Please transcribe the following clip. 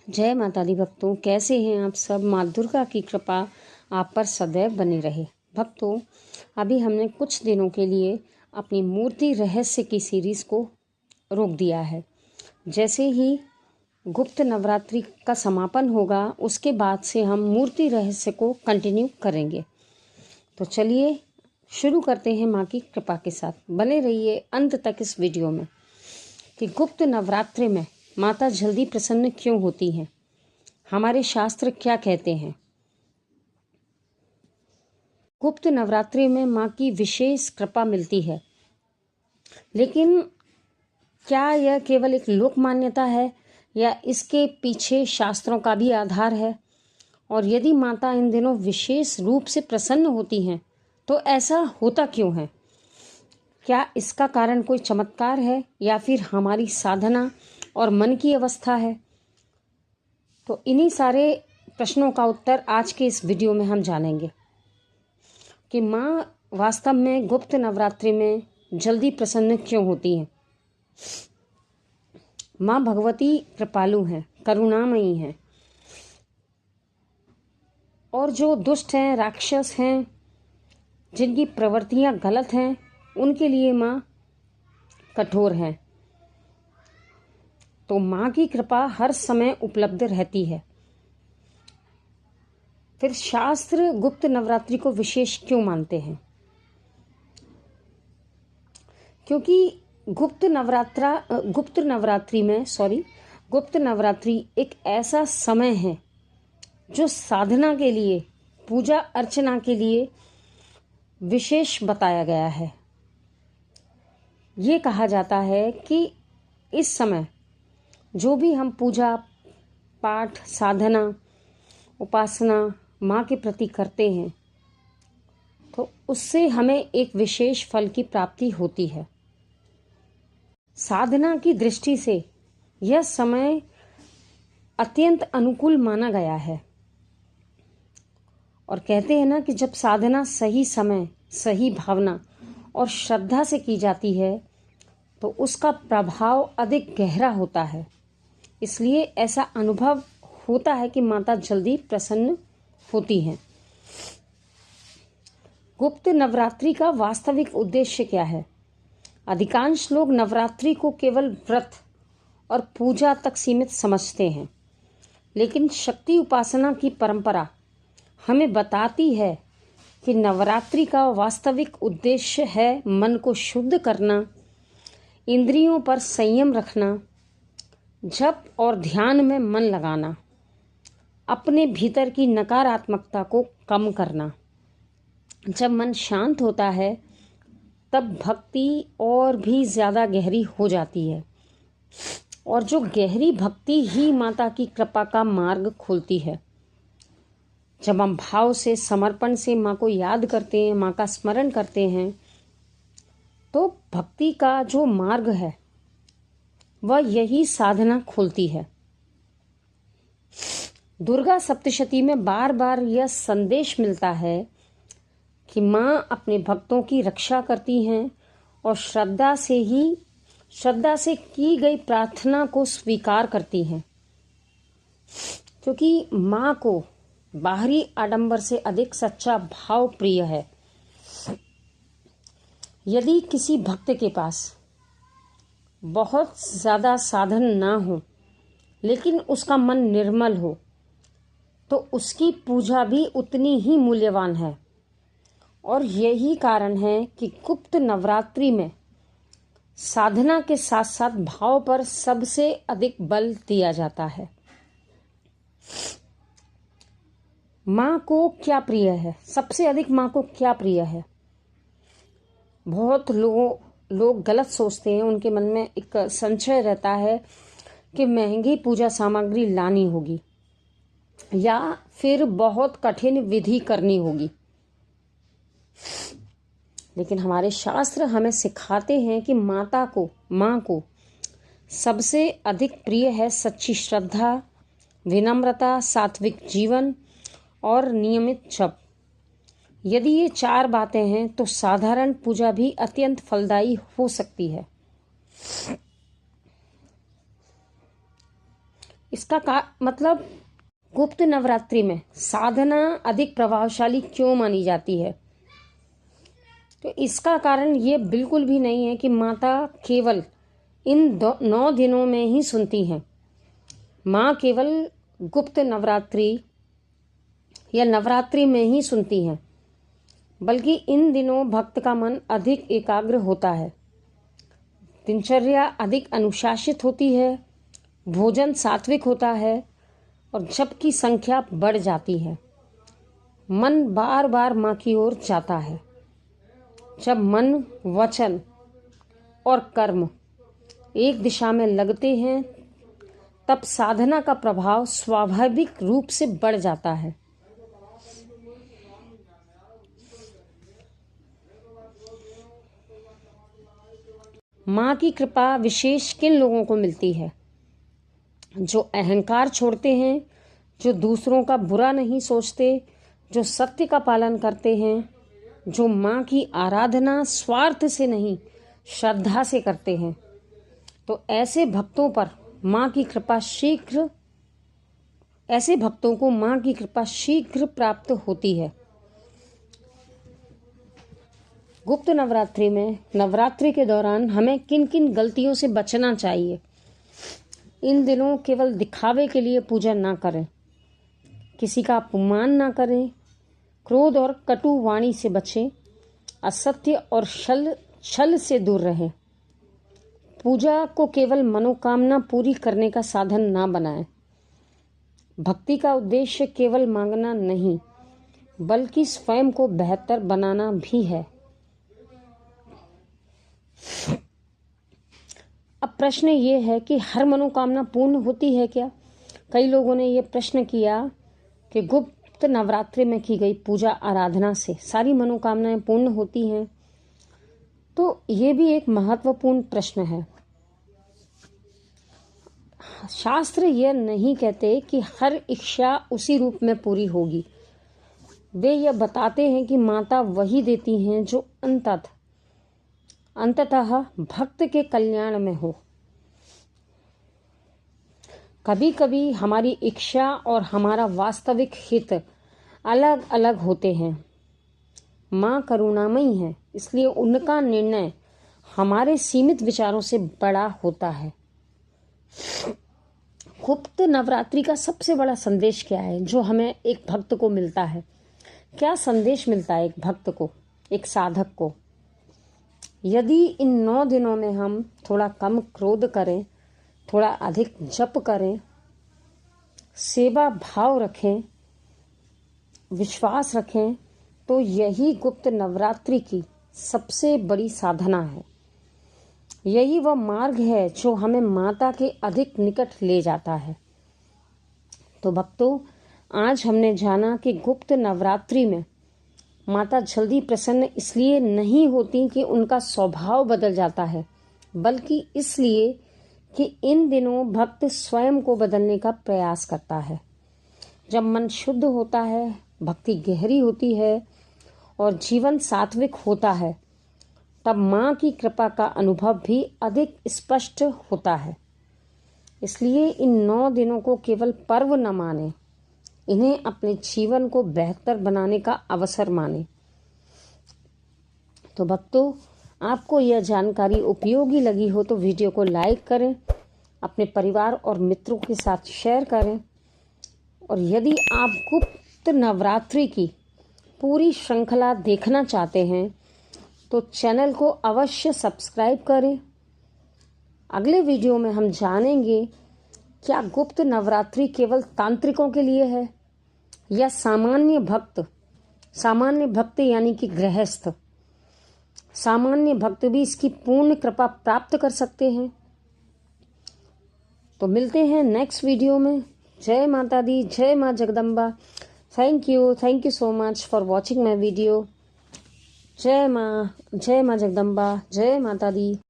जय माता दी भक्तों, कैसे हैं आप सब। माँ दुर्गा की कृपा आप पर सदैव बनी रहे। भक्तों, अभी हमने कुछ दिनों के लिए अपनी मूर्ति रहस्य की सीरीज़ को रोक दिया है। जैसे ही गुप्त नवरात्रि का समापन होगा, उसके बाद से हम मूर्ति रहस्य को कंटिन्यू करेंगे। तो चलिए शुरू करते हैं माँ की कृपा के साथ। बने रहिए अंत तक इस वीडियो में कि गुप्त नवरात्रि में माता जल्दी प्रसन्न क्यों होती हैं, हमारे शास्त्र क्या कहते हैं। गुप्त नवरात्रि में माँ की विशेष कृपा मिलती है, लेकिन क्या यह केवल एक लोक मान्यता है या इसके पीछे शास्त्रों का भी आधार है। और यदि माता इन दिनों विशेष रूप से प्रसन्न होती हैं तो ऐसा होता क्यों है। क्या इसका कारण कोई चमत्कार है या फिर हमारी साधना और मन की अवस्था है। तो इन्हीं सारे प्रश्नों का उत्तर आज के इस वीडियो में हम जानेंगे कि माँ वास्तव में गुप्त नवरात्रि में जल्दी प्रसन्न क्यों होती हैं। माँ भगवती कृपालु हैं, करुणामयी हैं, और जो दुष्ट हैं, राक्षस हैं, जिनकी प्रवृत्तियाँ गलत हैं, उनके लिए माँ कठोर हैं। तो माँ की कृपा हर समय उपलब्ध रहती है। फिर शास्त्र गुप्त नवरात्रि को विशेष क्यों मानते हैं। क्योंकि गुप्त नवरात्रि एक ऐसा समय है जो साधना के लिए, पूजा अर्चना के लिए विशेष बताया गया है। ये कहा जाता है कि इस समय जो भी हम पूजा पाठ, साधना, उपासना माँ के प्रति करते हैं तो उससे हमें एक विशेष फल की प्राप्ति होती है। साधना की दृष्टि से यह समय अत्यंत अनुकूल माना गया है। और कहते हैं ना कि जब साधना सही समय, सही भावना और श्रद्धा से की जाती है तो उसका प्रभाव अधिक गहरा होता है। इसलिए ऐसा अनुभव होता है कि माता जल्दी प्रसन्न होती हैं। गुप्त नवरात्रि का वास्तविक उद्देश्य क्या है। अधिकांश लोग नवरात्रि को केवल व्रत और पूजा तक सीमित समझते हैं, लेकिन शक्ति उपासना की परंपरा हमें बताती है कि नवरात्रि का वास्तविक उद्देश्य है मन को शुद्ध करना, इंद्रियों पर संयम रखना, जप और ध्यान में मन लगाना, अपने भीतर की नकारात्मकता को कम करना। जब मन शांत होता है तब भक्ति और भी ज़्यादा गहरी हो जाती है, और जो गहरी भक्ति ही माता की कृपा का मार्ग खोलती है। जब हम भाव से, समर्पण से माँ को याद करते हैं, माँ का स्मरण करते हैं, तो भक्ति का जो मार्ग है वह यही साधना खोलती है। दुर्गा सप्तशती में बार बार यह संदेश मिलता है कि माँ अपने भक्तों की रक्षा करती हैं और श्रद्धा से की गई प्रार्थना को स्वीकार करती हैं। क्योंकि माँ को बाहरी आडंबर से अधिक सच्चा भाव प्रिय है। यदि किसी भक्त के पास बहुत ज़्यादा साधन ना हो लेकिन उसका मन निर्मल हो तो उसकी पूजा भी उतनी ही मूल्यवान है। और यही कारण है कि गुप्त नवरात्रि में साधना के साथ साथ भाव पर सबसे अधिक बल दिया जाता है। माँ को क्या प्रिय है, सबसे अधिक माँ को क्या प्रिय है। बहुत लोग गलत सोचते हैं, उनके मन में एक संशय रहता है कि महंगी पूजा सामग्री लानी होगी या फिर बहुत कठिन विधि करनी होगी। लेकिन हमारे शास्त्र हमें सिखाते हैं कि माँ को सबसे अधिक प्रिय है सच्ची श्रद्धा, विनम्रता, सात्विक जीवन और नियमित जप। यदि ये 4 बातें हैं तो साधारण पूजा भी अत्यंत फलदायी हो सकती है। इसका मतलब गुप्त नवरात्रि में साधना अधिक प्रभावशाली क्यों मानी जाती है? तो इसका कारण ये बिल्कुल भी नहीं है कि माता केवल इन 9 दिनों में ही सुनती हैं। माँ केवल गुप्त नवरात्रि या नवरात्रि में ही सुनती हैं, बल्कि इन दिनों भक्त का मन अधिक एकाग्र होता है, दिनचर्या अधिक अनुशासित होती है, भोजन सात्विक होता है और जप की संख्या बढ़ जाती है। मन बार बार माँ की ओर जाता है। जब मन, वचन और कर्म एक दिशा में लगते हैं, तब साधना का प्रभाव स्वाभाविक रूप से बढ़ जाता है। माँ की कृपा विशेष किन लोगों को मिलती है? जो अहंकार छोड़ते हैं, जो दूसरों का बुरा नहीं सोचते, जो सत्य का पालन करते हैं, जो माँ की आराधना स्वार्थ से नहीं श्रद्धा से करते हैं। तो ऐसे भक्तों को माँ की कृपा शीघ्र प्राप्त होती है। गुप्त नवरात्रि में नवरात्रि के दौरान हमें किन किन गलतियों से बचना चाहिए? इन दिनों केवल दिखावे के लिए पूजा ना करें, किसी का अपमान ना करें, क्रोध और कटु वाणी से बचें, असत्य और छल से दूर रहें। पूजा को केवल मनोकामना पूरी करने का साधन ना बनाएं। भक्ति का उद्देश्य केवल मांगना नहीं, बल्कि स्वयं को बेहतर बनाना भी है। अब प्रश्न ये है कि हर मनोकामना पूर्ण होती है क्या? कई लोगों ने ये प्रश्न किया कि गुप्त नवरात्रि में की गई पूजा आराधना से सारी मनोकामनाएं पूर्ण होती हैं। तो ये भी एक महत्वपूर्ण प्रश्न है। शास्त्र यह नहीं कहते कि हर इच्छा उसी रूप में पूरी होगी। वे यह बताते हैं कि माता वही देती हैं जो अंततः भक्त के कल्याण में हो। कभी कभी हमारी इच्छा और हमारा वास्तविक हित अलग अलग होते हैं। माँ करुणामयी है, इसलिए उनका निर्णय हमारे सीमित विचारों से बड़ा होता है। गुप्त नवरात्रि का सबसे बड़ा संदेश क्या है जो हमें एक भक्त को मिलता है? क्या संदेश मिलता है एक भक्त को, एक साधक को? यदि इन 9 दिनों में हम थोड़ा कम क्रोध करें, थोड़ा अधिक जप करें, सेवा भाव रखें, विश्वास रखें, तो यही गुप्त नवरात्रि की सबसे बड़ी साधना है। यही वह मार्ग है जो हमें माता के अधिक निकट ले जाता है। तो भक्तों, आज हमने जाना कि गुप्त नवरात्रि में माता जल्दी प्रसन्न इसलिए नहीं होती कि उनका स्वभाव बदल जाता है, बल्कि इसलिए कि इन दिनों भक्त स्वयं को बदलने का प्रयास करता है। जब मन शुद्ध होता है, भक्ति गहरी होती है और जीवन सात्विक होता है, तब माँ की कृपा का अनुभव भी अधिक स्पष्ट होता है। इसलिए इन 9 दिनों को केवल पर्व न माने, इन्हें अपने जीवन को बेहतर बनाने का अवसर माने। तो भक्तों, आपको यह जानकारी उपयोगी लगी हो तो वीडियो को लाइक करें, अपने परिवार और मित्रों के साथ शेयर करें। और यदि आप गुप्त नवरात्रि की पूरी श्रृंखला देखना चाहते हैं तो चैनल को अवश्य सब्सक्राइब करें। अगले वीडियो में हम जानेंगे क्या गुप्त नवरात्रि केवल तांत्रिकों के लिए है या सामान्य भक्त यानी कि गृहस्थ सामान्य भक्त भी इसकी पूर्ण कृपा प्राप्त कर सकते हैं। तो मिलते हैं नेक्स्ट वीडियो में। जय माता दी, जय माँ Jagdamba. Thank you so much for watching my video. जय माँ जगदम्बा, जय माता दी।